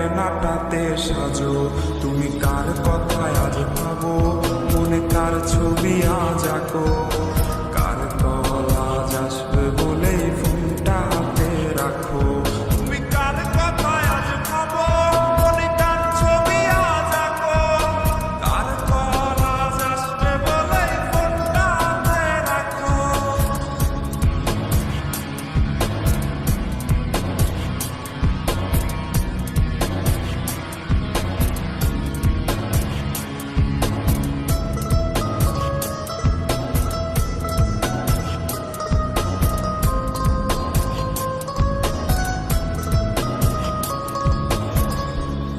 আয়নাটাতে সাজো। তুমি কার কথায় আজ ভাবো, মনে কার ছবি আজ আঁকো। কার কল আজ আসবে বলেই ফোনটা হাতে রাখো। তুমি কার কথায় আজ ভাবো, মনে কার ছবি আজ আঁকো। কার কল আজ আসবে বলেই ফোনটা হাতে রাখো।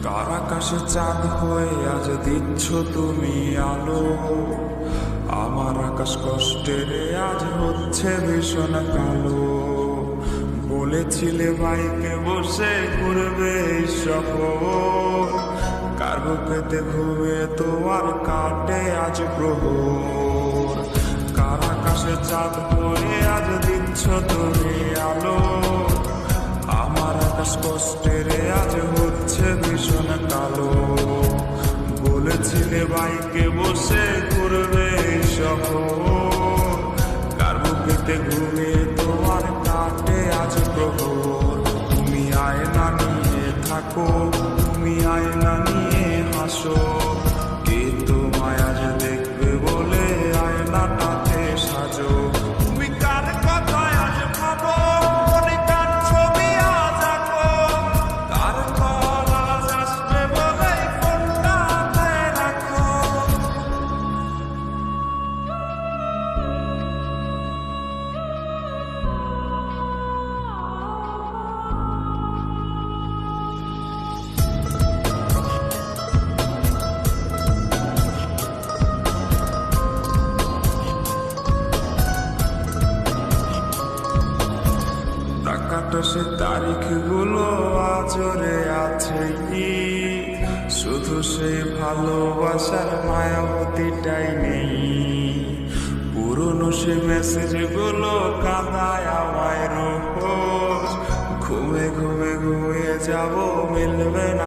কার আকাশে চাঁদ হয়ে আজ দিচ্ছ তুমি আলো। আমার আকাশ কষ্টের আজ হচ্ছে ভীষণ কালো। বলেছিলে বাইকে বসে ঘুরবে এই শহর, কার বুকেতে ঘুরে তো আর কাটে আজ প্রহর। কার আকাশে চাঁদ হয়ে আজ দিচ্ছ তুমি আলো। আমার আকাশ কষ্টের আজ হচ্ছে ভীষণ কালো। বলেছিলে বাইকে বসে ঘুরবে এই শহর, কার বুকেতে ঘুমিয়ে তোমার কাটে আজ প্রহর। তুমি আয়না নিয়ে থাকো, তুমি আয়না নিয়ে হাসো। কে তোমায় আজ দেখবে বলে আয়নাটাতে সাজো। তুমি কার কথায় আজ ভাবো, মনে কার ছবি আজ আঁকো। কার কল আজ আসবে বলেই ফোনটা হাতে রাখো। টাকাটা সে তারিখগুলো আজরে আছে কি, শুধু সেই ভালোবাসার মায়াবতীটাই নেই। পুরনো সে মেসেজগুলো কাঁদায় আমায় রোজ, ঘুমে ঘুমে ঘুমিয়ে যাব, মিলবে না।